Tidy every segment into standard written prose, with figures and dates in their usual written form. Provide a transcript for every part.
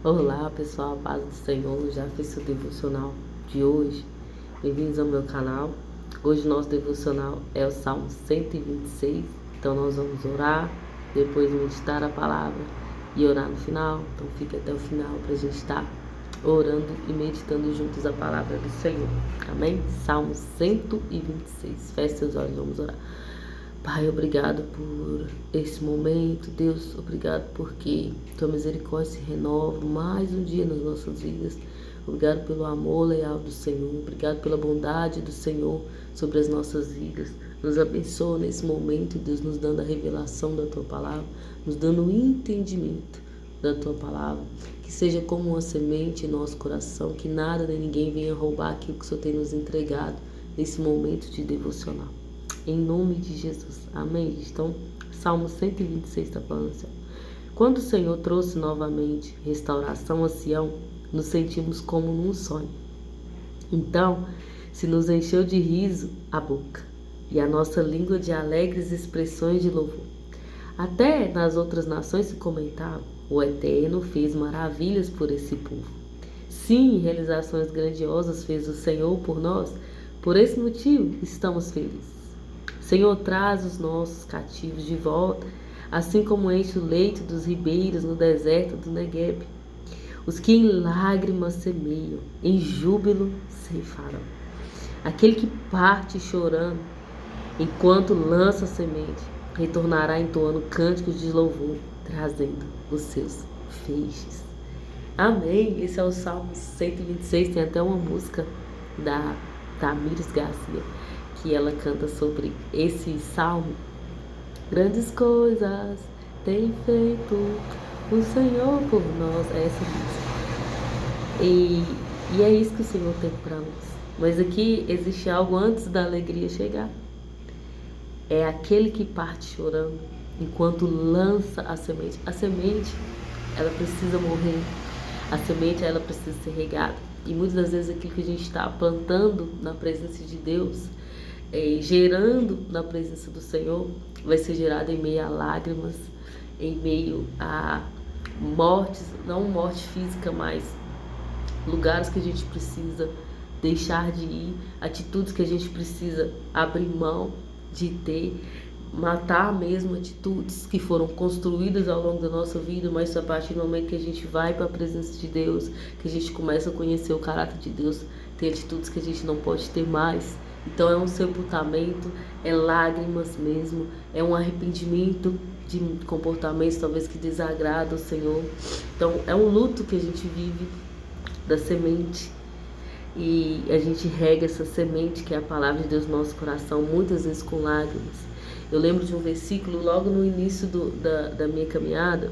Olá pessoal, paz do Senhor, já fiz o devocional de hoje. Bem-vindos ao meu canal. Hoje nosso devocional é o Salmo 126. Então nós vamos orar, depois meditar a palavra e orar no final. Então fique até o final para a gente estar orando e meditando juntos a palavra do Senhor. Amém? Salmo 126. Feche seus olhos, vamos orar. Pai, obrigado por esse momento, Deus, obrigado porque Tua misericórdia se renova mais um dia nas nossas vidas. Obrigado pelo amor leal do Senhor, obrigado pela bondade do Senhor sobre as nossas vidas. Nos abençoa nesse momento, Deus, nos dando a revelação da Tua palavra, nos dando o entendimento da Tua palavra, que seja como uma semente em nosso coração, que nada nem ninguém venha roubar aquilo que o Senhor tem nos entregado nesse momento de devocional. Em nome de Jesus. Amém? Então, Salmo 126 está falando assim: quando o Senhor trouxe novamente restauração a Sião, nos sentimos como num sonho. Então, se nos encheu de riso a boca e a nossa língua de alegres expressões de louvor. Até nas outras nações se comentava: o Eterno fez maravilhas por esse povo. Sim, realizações grandiosas fez o Senhor por nós. Por esse motivo, estamos felizes. Senhor, traz os nossos cativos de volta, assim como enche o leito dos ribeiros no deserto do Negueb. Os que em lágrimas semeiam, em júbilo ceifarão. Aquele que parte chorando, enquanto lança a semente, retornará entoando cânticos de louvor, trazendo os seus feixes. Amém. Esse é o Salmo 126, tem até uma música da Tamires Garcia, que ela canta sobre esse salmo. Grandes coisas tem feito o Senhor por nós. É essa música. E é isso que o Senhor tem para nós. Mas aqui existe algo antes da alegria chegar. É aquele que parte chorando enquanto lança a semente. A semente, ela precisa morrer. A semente, ela precisa ser regada. E muitas das vezes aquilo que a gente está plantando na presença de Deus, gerando na presença do Senhor, vai ser gerado em meio a lágrimas, em meio a mortes, não morte física, mas lugares que a gente precisa deixar de ir, atitudes que a gente precisa abrir mão de ter, matar mesmo atitudes que foram construídas ao longo da nossa vida, mas a partir do momento que a gente vai para a presença de Deus, que a gente começa a conhecer o caráter de Deus, tem atitudes que a gente não pode ter mais. Então é um sepultamento, é lágrimas mesmo, é um arrependimento de comportamentos talvez que desagradam o Senhor. Então é um luto que a gente vive da semente e a gente rega essa semente que é a palavra de Deus no nosso coração, muitas vezes com lágrimas. Eu lembro de um versículo logo no início da minha caminhada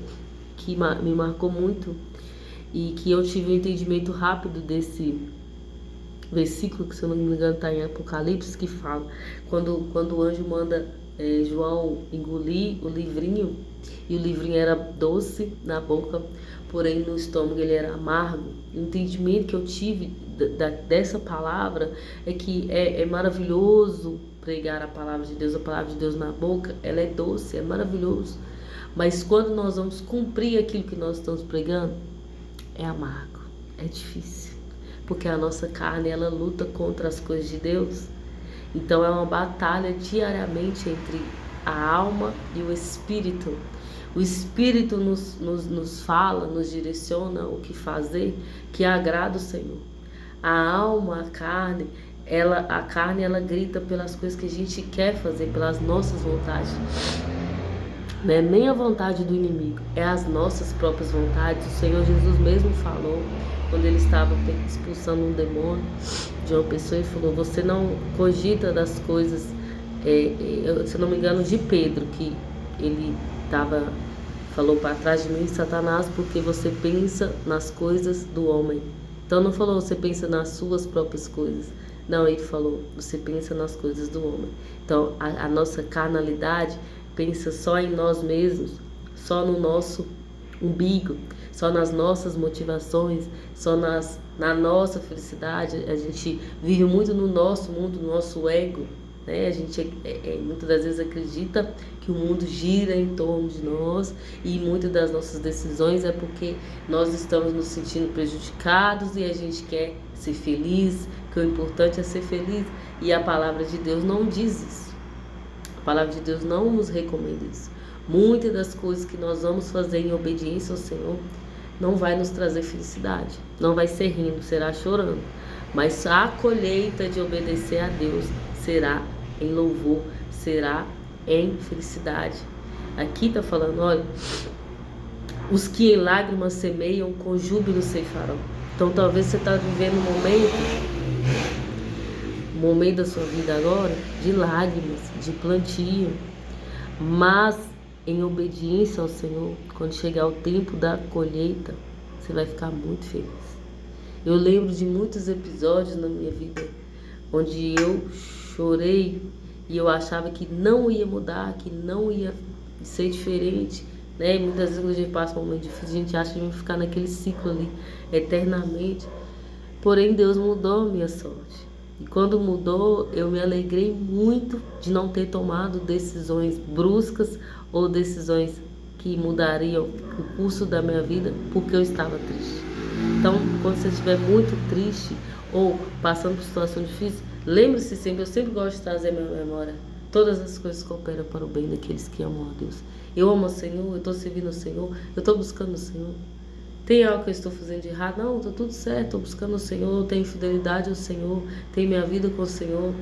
que me marcou muito e que eu tive um entendimento rápido desse versículo, que se eu não me engano está em Apocalipse, que fala quando o anjo manda João engolir o livrinho, e o livrinho era doce na boca, porém no estômago ele era amargo. O entendimento que eu tive dessa palavra é que é maravilhoso pregar a palavra de Deus na boca, ela é doce, é maravilhoso, mas quando nós vamos cumprir aquilo que nós estamos pregando, é amargo, é difícil, porque a nossa carne, ela luta contra as coisas de Deus. Então é uma batalha diariamente entre a alma e o Espírito. O Espírito nos fala, nos direciona o que fazer, que agrada o Senhor. A alma, a carne, ela grita pelas coisas que a gente quer fazer, pelas nossas vontades. Não é nem a vontade do inimigo, é as nossas próprias vontades. O Senhor Jesus mesmo falou, quando ele estava expulsando um demônio de uma pessoa, ele falou: você não cogita das coisas, se eu não me engano, de Pedro, que ele falou para trás de mim, Satanás, porque você pensa nas coisas do homem. Então não falou você pensa nas suas próprias coisas. Não, ele falou, você pensa nas coisas do homem. Então a nossa carnalidade pensa só em nós mesmos, só no nosso umbigo, só nas nossas motivações, só na nossa felicidade. A gente vive muito no nosso mundo, no nosso ego, né? A gente muitas das vezes acredita que o mundo gira em torno de nós e muitas das nossas decisões é porque nós estamos nos sentindo prejudicados e a gente quer ser feliz, que o importante é ser feliz. E a palavra de Deus não diz isso. A palavra de Deus não nos recomenda isso. Muitas das coisas que nós vamos fazer em obediência ao Senhor não vai nos trazer felicidade. Não vai ser rindo, será chorando. Mas a colheita de obedecer a Deus será em louvor, será em felicidade. Aqui está falando, olha, os que em lágrimas semeiam, com júbilo ceifarão. Então talvez você está vivendo um momento da sua vida agora de lágrimas, de plantio, mas em obediência ao Senhor, quando chegar o tempo da colheita, você vai ficar muito feliz. Eu lembro de muitos episódios na minha vida onde eu chorei e eu achava que não ia mudar, que não ia ser diferente, né? E muitas vezes quando a gente passa um momento difícil, a gente acha que vai ficar naquele ciclo ali eternamente. Porém, Deus mudou a minha sorte. E quando mudou, eu me alegrei muito de não ter tomado decisões bruscas ou decisões que mudariam o curso da minha vida porque eu estava triste. Então, quando você estiver muito triste ou passando por situação difícil, lembre-se sempre, eu sempre gosto de trazer a minha memória. Todas as coisas cooperam para o bem daqueles que amam a Deus. Eu amo o Senhor, eu estou servindo o Senhor, eu estou buscando o Senhor. Tem algo que eu estou fazendo de errado? Não, está tudo certo, estou buscando o Senhor, tenho fidelidade ao Senhor, tenho minha vida com o Senhor,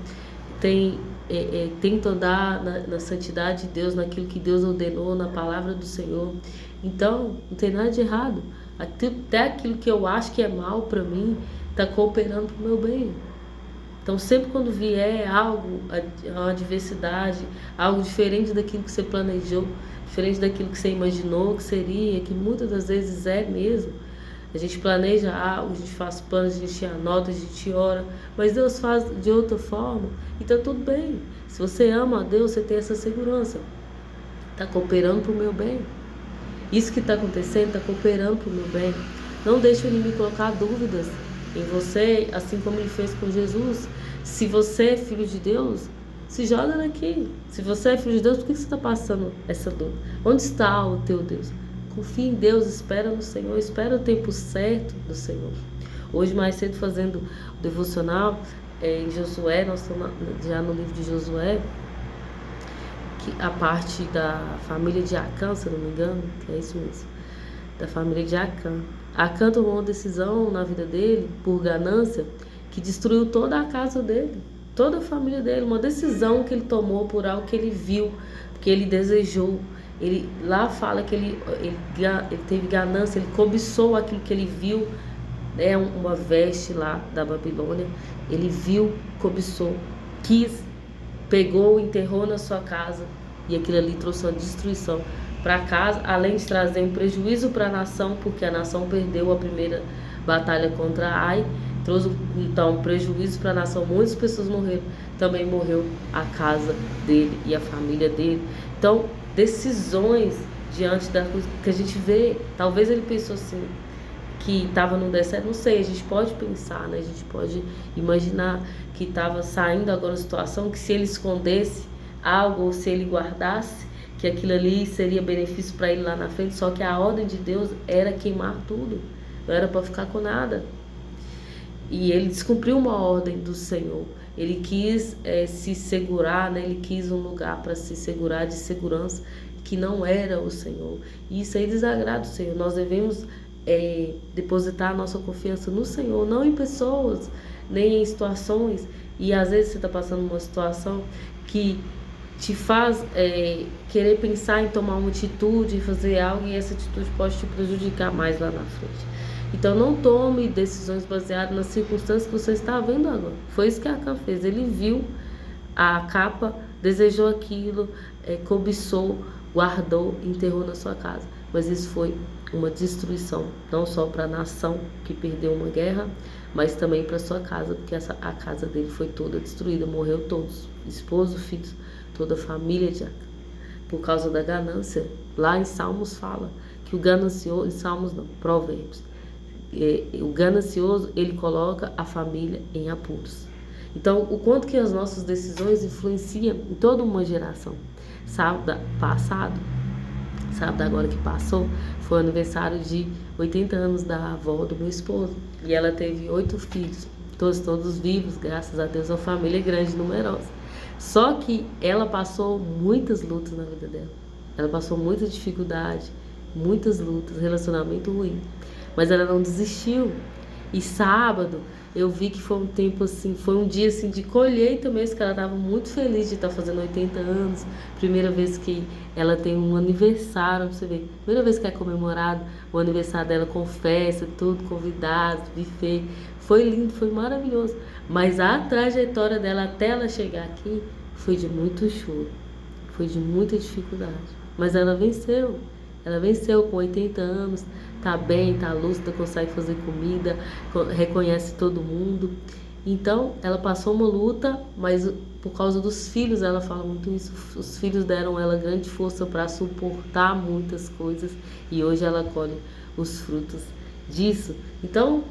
tento andar na santidade de Deus, naquilo que Deus ordenou, na palavra do Senhor. Então, não tem nada de errado. Até aquilo que eu acho que é mal para mim, está cooperando para o meu bem. Então, sempre quando vier algo, uma adversidade, algo diferente daquilo que você planejou, diferente daquilo que você imaginou que seria, que muitas das vezes é mesmo. A gente planeja algo, a gente faz planos, a gente anota, a gente ora, mas Deus faz de outra forma e tá tudo bem. Se você ama a Deus, você tem essa segurança. Está cooperando para o meu bem. Isso que está acontecendo está cooperando para o meu bem. Não deixe o inimigo colocar dúvidas em você, assim como ele fez com Jesus. Se você é filho de Deus, se joga daqui. Se você é filho de Deus, por que você está passando essa dúvida? Onde está o teu Deus? Confia em Deus, espera no Senhor, espera o tempo certo do Senhor. Hoje, mais cedo, fazendo o devocional em Josué, nós estamos já no livro de Josué, que a parte da família de Acã, se eu não me engano, que é isso mesmo, da família de Acã. Acã tomou uma decisão na vida dele, por ganância, que destruiu toda a casa dele, toda a família dele, uma decisão que ele tomou por algo que ele viu, que ele desejou. Ele lá fala que ele teve ganância, ele cobiçou aquilo que ele viu, né, uma veste lá da Babilônia. Ele viu, cobiçou, quis, pegou, enterrou na sua casa, e aquilo ali trouxe uma destruição para casa, além de trazer um prejuízo para a nação, porque a nação perdeu a primeira batalha contra Ai, trouxe então um prejuízo para a nação, muitas pessoas morreram, também morreu a casa dele e a família dele. Então, decisões diante da coisa que a gente vê, talvez ele pensou assim, que estava no deserto, não sei, a gente pode pensar, né? A gente pode imaginar que estava saindo agora uma situação que se ele escondesse algo ou se ele guardasse, que aquilo ali seria benefício para ele lá na frente, só que a ordem de Deus era queimar tudo, não era para ficar com nada. E ele descumpriu uma ordem do Senhor. Ele quis se segurar, né? Ele quis um lugar para se segurar de segurança que não era o Senhor. E isso aí desagrada o Senhor. Nós devemos depositar a nossa confiança no Senhor, não em pessoas, nem em situações. E às vezes você está passando uma situação que te faz querer pensar em tomar uma atitude, em fazer algo, e essa atitude pode te prejudicar mais lá na frente. Então não tome decisões baseadas nas circunstâncias que você está vendo agora. Foi isso que Acã fez. Ele viu a capa, desejou aquilo, cobiçou, guardou, enterrou na sua casa. Mas isso foi uma destruição, não só para a nação que perdeu uma guerra, mas também para sua casa, porque a casa dele foi toda destruída, morreu todos, esposo, filhos, toda a família de Acã, por causa da ganância. Lá em Salmos fala que o ganancioso, em Salmos não, Provérbios, o ganancioso, ele coloca a família em apuros. Então, o quanto que as nossas decisões influenciam em toda uma geração. Sábado agora que passou, foi o aniversário de 80 anos da avó do meu esposo. E ela teve 8 filhos, todos vivos, graças a Deus, uma família grande, numerosa. Só que ela passou muitas lutas na vida dela. Ela passou muita dificuldade, muitas lutas, relacionamento ruim. Mas ela não desistiu. E sábado eu vi que foi um tempo assim, foi um dia assim de colheita mesmo, que ela estava muito feliz de estar fazendo 80 anos. Primeira vez que ela tem um aniversário, pra você ver. Primeira vez que é comemorado o aniversário dela com festa, tudo, convidados, buffet. Foi lindo, foi maravilhoso. Mas a trajetória dela até ela chegar aqui foi de muito choro, foi de muita dificuldade. Mas ela venceu. Ela venceu com 80 anos, tá bem, tá lúcida, consegue fazer comida, reconhece todo mundo. Então, ela passou uma luta, mas por causa dos filhos, ela fala muito isso. Os filhos deram ela grande força para suportar muitas coisas e hoje ela colhe os frutos disso. Então,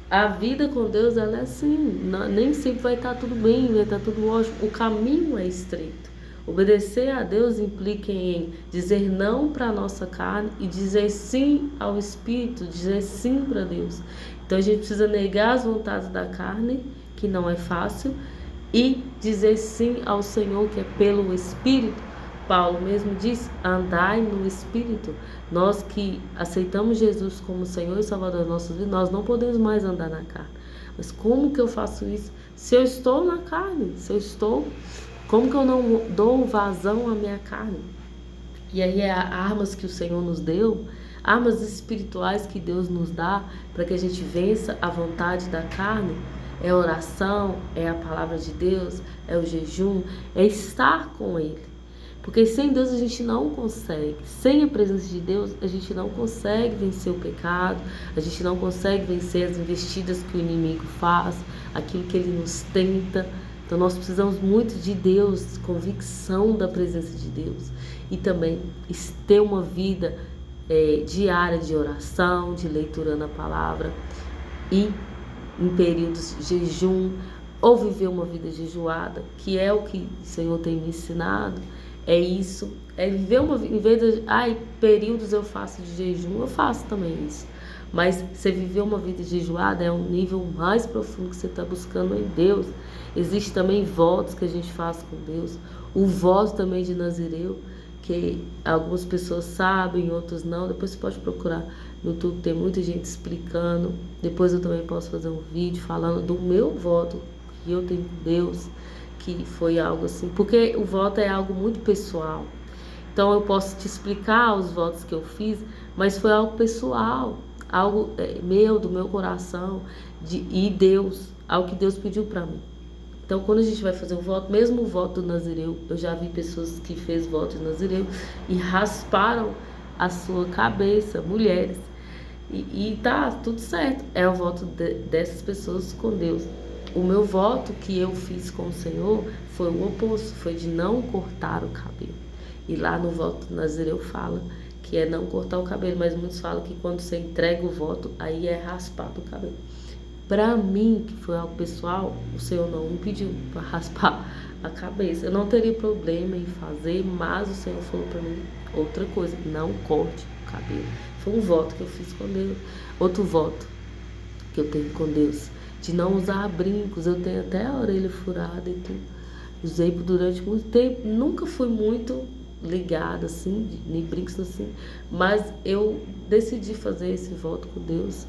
a vida com Deus, ela é assim, nem sempre vai estar tudo bem, vai estar tudo ótimo. O caminho é estreito. Obedecer a Deus implica em dizer não para a nossa carne e dizer sim ao Espírito, dizer sim para Deus. Então a gente precisa negar as vontades da carne, que não é fácil, e dizer sim ao Senhor, que é pelo Espírito. Paulo mesmo diz, andai no Espírito. Nós que aceitamos Jesus como Senhor e Salvador das nossas vidas, nós não podemos mais andar na carne. Mas como que eu faço isso? Se eu estou na carne, como que eu não dou vazão à minha carne? E aí armas que o Senhor nos deu, armas espirituais que Deus nos dá para que a gente vença a vontade da carne, é a oração, é a palavra de Deus, é o jejum, é estar com Ele. Porque sem Deus a gente não consegue, sem a presença de Deus a gente não consegue vencer o pecado, a gente não consegue vencer as investidas que o inimigo faz, aquilo que ele nos tenta. Então nós precisamos muito de Deus, convicção da presença de Deus e também ter uma vida diária de oração, de leitura na palavra e em períodos de jejum ou viver uma vida jejuada, que é o que o Senhor tem me ensinado. É isso, é viver uma vida, em vez de, períodos eu faço de jejum, eu faço também isso. Mas você viver uma vida jejuada é um nível mais profundo que você está buscando em Deus. Existem também votos que a gente faz com Deus. O voto também de Nazireu, que algumas pessoas sabem, outras não. Depois você pode procurar no YouTube, tem muita gente explicando. Depois eu também posso fazer um vídeo falando do meu voto que eu tenho com Deus, que foi algo assim, porque o voto é algo muito pessoal. Então eu posso te explicar os votos que eu fiz, mas foi algo pessoal, algo meu, do meu coração, e Deus, algo que Deus pediu para mim. Então quando a gente vai fazer o voto, mesmo o voto do Nazireu, eu já vi pessoas que fez voto de Nazireu e rasparam a sua cabeça, mulheres, e tá tudo certo, é o voto dessas pessoas com Deus. O meu voto que eu fiz com o Senhor foi o oposto, foi de não cortar o cabelo. E lá no voto do Nazireu fala que é não cortar o cabelo, mas muitos falam que quando você entrega o voto, aí é raspado o cabelo. Para mim, que foi algo pessoal, o Senhor não me pediu para raspar a cabeça. Eu não teria problema em fazer, mas o Senhor falou para mim outra coisa, não corte o cabelo. Foi um voto que eu fiz com Deus. Outro voto que eu tenho com Deus, de não usar brincos. Eu tenho até a orelha furada e tudo. Usei durante muito tempo. Nunca fui muito ligada assim, nem brincos assim. Mas eu decidi fazer esse voto com Deus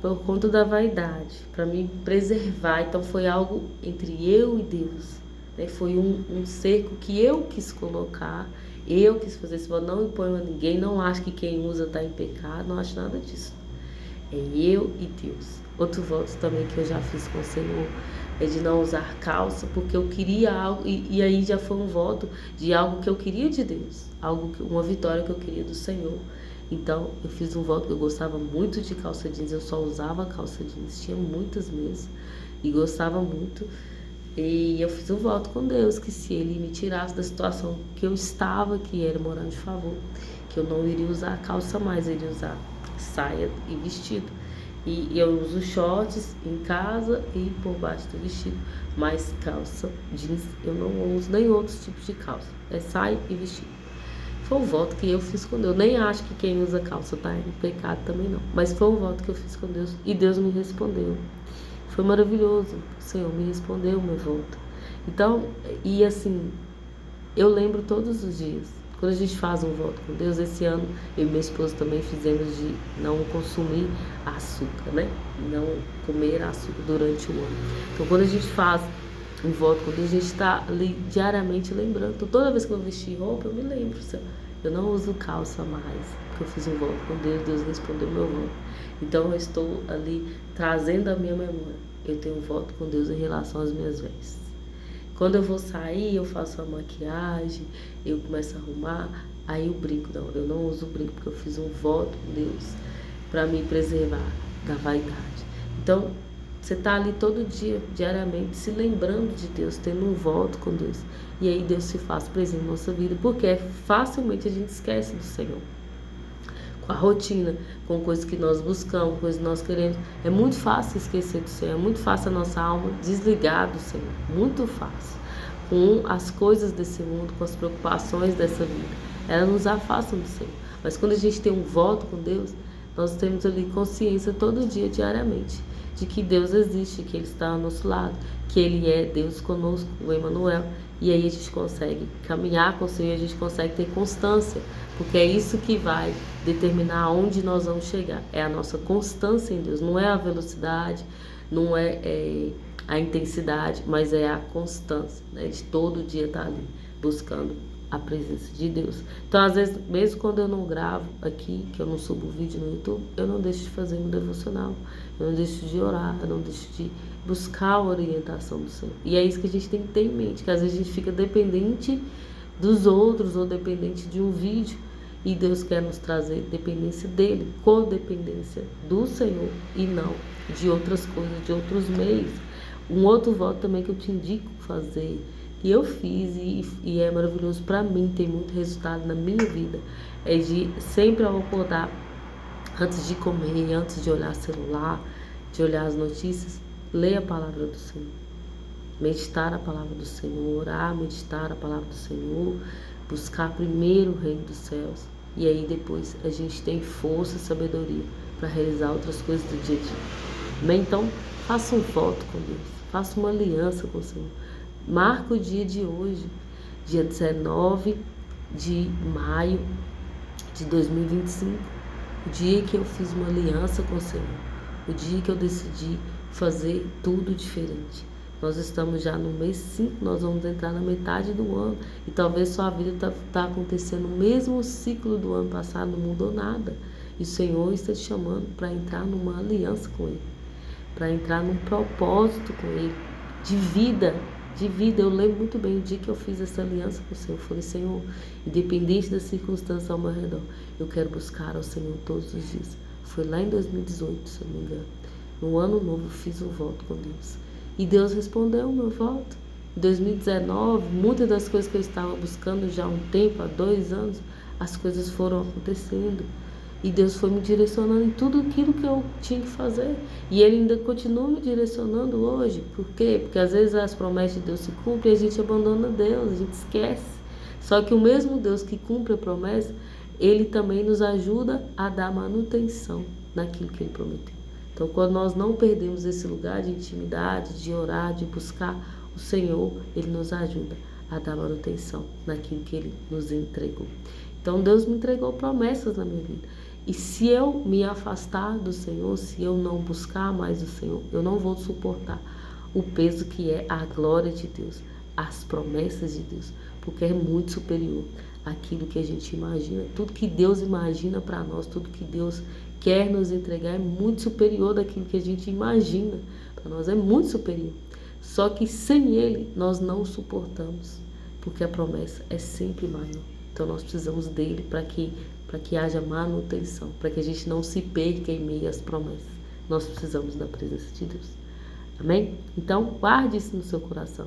por conta da vaidade, para me preservar. Então foi algo entre eu e Deus, né? Foi um cerco que eu quis colocar. Eu quis fazer esse voto. Não imponho a ninguém. Não acho que quem usa está em pecado. Não acho nada disso. É eu e Deus. Outro voto também que eu já fiz com o Senhor é de não usar calça, porque eu queria algo, e aí já foi um voto de algo que eu queria de Deus, uma vitória que eu queria do Senhor. Então eu fiz um voto que eu gostava muito de calça jeans, eu só usava calça jeans, tinha muitas mesmo, e gostava muito. E eu fiz um voto com Deus que se Ele me tirasse da situação que eu estava, que era morar de favor, que eu não iria usar calça mais, eu iria usar saia e vestido. E eu uso shorts em casa e por baixo do vestido, mas calça jeans eu não uso, nem outros tipos de calça. É saia e vestido. Foi um voto que eu fiz com Deus. Nem acho que quem usa calça tá em pecado também não. Mas foi um voto que eu fiz com Deus e Deus me respondeu. Foi maravilhoso. O Senhor me respondeu o meu voto. Então, e assim, eu lembro todos os dias. Quando a gente faz um voto com Deus, esse ano eu e minha esposa também fizemos de não consumir açúcar, né? Não comer açúcar durante o ano. Então, quando a gente faz um voto com Deus, a gente está ali diariamente lembrando. Então, toda vez que eu vestir roupa, eu me lembro. Eu não uso calça mais, porque eu fiz um voto com Deus, Deus respondeu o meu voto. Então, eu estou ali trazendo a minha memória. Eu tenho um voto com Deus em relação às minhas vestes. Quando eu vou sair, eu faço a maquiagem, eu começo a arrumar, aí o brinco, não, eu não uso brinco, porque eu fiz um voto com Deus para me preservar da vaidade. Então, você está ali todo dia, diariamente, se lembrando de Deus, tendo um voto com Deus. E aí Deus se faz presente na nossa vida, porque facilmente a gente esquece do Senhor. Com a rotina, com coisas que nós buscamos, coisas que nós queremos. É muito fácil esquecer do Senhor, é muito fácil a nossa alma desligar do Senhor, muito fácil. Com as coisas desse mundo, com as preocupações dessa vida, elas nos afastam do Senhor. Mas quando a gente tem um voto com Deus, nós temos ali consciência todo dia, diariamente, de que Deus existe, que Ele está ao nosso lado, que Ele é Deus conosco, o Emmanuel. E aí a gente consegue caminhar com o Senhor, a gente consegue ter constância, porque é isso que vai determinar onde nós vamos chegar. É a nossa constância em Deus, não é a velocidade, não é a intensidade, mas é a constância, né? De todo dia estar ali buscando a presença de Deus. Então, às vezes, mesmo quando eu não gravo aqui, que eu não subo vídeo no YouTube, eu não deixo de fazer um devocional, eu não deixo de orar, eu não deixo de buscar a orientação do Senhor. E é isso que a gente tem que ter em mente, que às vezes a gente fica dependente dos outros ou dependente de um vídeo, e Deus quer nos trazer dependência dele, codependência do Senhor e não de outras coisas, de outros meios. Um outro voto também que eu te indico fazer, que eu fiz e é maravilhoso para mim, tem muito resultado na minha vida, é de sempre ao acordar, antes de comer, antes de olhar celular, de olhar as notícias, ler a palavra do Senhor. Meditar a palavra do Senhor, orar, meditar a palavra do Senhor, buscar primeiro o reino dos céus. E aí depois a gente tem força e sabedoria para realizar outras coisas do dia a dia. Bem, então, faça um voto com Deus, faça uma aliança com o Senhor. Marca o dia de hoje, dia 19 de maio de 2025, o dia que eu fiz uma aliança com o Senhor, o dia que eu decidi fazer tudo diferente. Nós estamos já no mês 5, nós vamos entrar na metade do ano e talvez sua vida está acontecendo o mesmo ciclo do ano passado, não mudou nada. E o Senhor está te chamando para entrar numa aliança com Ele, para entrar num propósito com Ele, de vida. Eu lembro muito bem o dia que eu fiz essa aliança com o Senhor. Eu falei, Senhor, independente das circunstâncias ao meu redor, eu quero buscar ao Senhor todos os dias. Foi lá em 2018, se eu não me engano. No ano novo eu fiz um voto com Deus. E Deus respondeu o meu voto. Em 2019, muitas das coisas que eu estava buscando já há um tempo, há 2 anos, as coisas foram acontecendo. E Deus foi me direcionando em tudo aquilo que eu tinha que fazer. E Ele ainda continua me direcionando hoje. Por quê? Porque às vezes as promessas de Deus se cumprem e a gente abandona Deus, a gente esquece. Só que o mesmo Deus que cumpre a promessa, Ele também nos ajuda a dar manutenção naquilo que Ele prometeu. Então, quando nós não perdemos esse lugar de intimidade, de orar, de buscar o Senhor, Ele nos ajuda a dar manutenção naquilo que Ele nos entregou. Então, Deus me entregou promessas na minha vida. E se eu me afastar do Senhor, se eu não buscar mais o Senhor, eu não vou suportar o peso que é a glória de Deus, as promessas de Deus, porque é muito superior àquilo que a gente imagina. Tudo que Deus imagina para nós, tudo que Deus quer nos entregar é muito superior daquilo que a gente imagina. Para nós é muito superior. Só que sem Ele nós não suportamos, porque a promessa é sempre maior. Então nós precisamos dele para que haja manutenção, para que a gente não se perca em meio às promessas. Nós precisamos da presença de Deus. Amém? Então guarde isso no seu coração.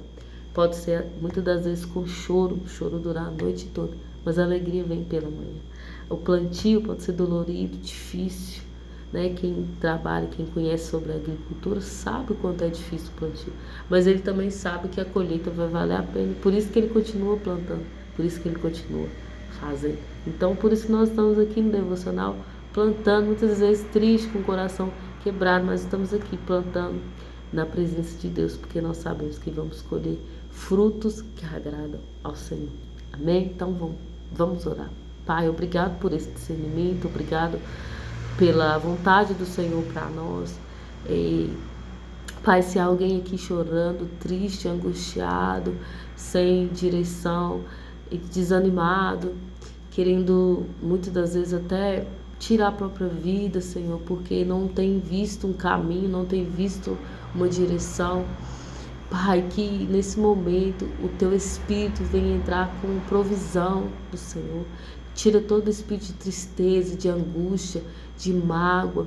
Pode ser muitas das vezes com choro, o choro durar a noite toda, mas a alegria vem pela manhã. O plantio pode ser dolorido, difícil, né? Quem trabalha, quem conhece sobre a agricultura, sabe o quanto é difícil o plantio. Mas ele também sabe que a colheita vai valer a pena. Por isso que ele continua plantando, por isso que ele continua fazendo. Então, por isso que nós estamos aqui no devocional, plantando, muitas vezes triste, com o coração quebrado, mas estamos aqui plantando na presença de Deus, porque nós sabemos que vamos colher frutos que agradam ao Senhor. Amém? Então vamos orar. Pai, obrigado por esse discernimento, obrigado pela vontade do Senhor para nós. Pai, se há alguém aqui chorando, triste, angustiado, sem direção, desanimado, querendo muitas das vezes até tirar a própria vida, Senhor, porque não tem visto um caminho, não tem visto uma direção. Pai, que nesse momento o Teu Espírito venha entrar com provisão do Senhor. Tira todo espírito de tristeza, de angústia, de mágoa,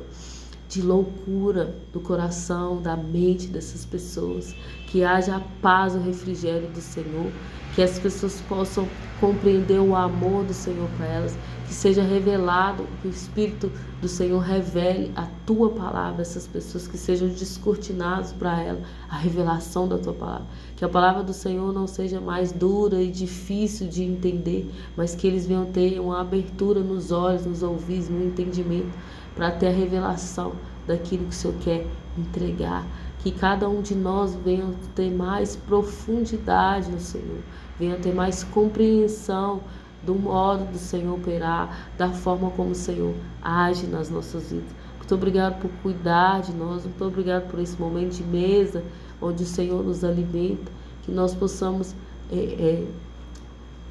de loucura do coração, da mente dessas pessoas. Que haja a paz, o refrigério do Senhor. Que as pessoas possam compreender o amor do Senhor para elas. Que seja revelado, que o Espírito do Senhor revele a Tua palavra, essas pessoas, que sejam descortinados para ela a revelação da Tua palavra. Que a palavra do Senhor não seja mais dura e difícil de entender, mas que eles venham ter uma abertura nos olhos, nos ouvidos, no entendimento, para ter a revelação daquilo que o Senhor quer entregar. Que cada um de nós venha ter mais profundidade no Senhor, venha ter mais compreensão do modo do Senhor operar, da forma como o Senhor age nas nossas vidas. Muito obrigado por cuidar de nós, muito obrigado por esse momento de mesa, onde o Senhor nos alimenta, que nós possamos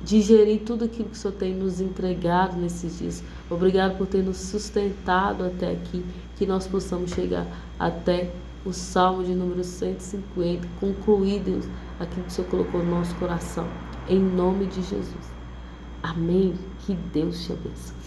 digerir tudo aquilo que o Senhor tem nos entregado nesses dias. Obrigado por ter nos sustentado até aqui, que nós possamos chegar até o Salmo de número 150, concluir, Deus, aquilo que o Senhor colocou no nosso coração, em nome de Jesus. Amém. Que Deus te abençoe.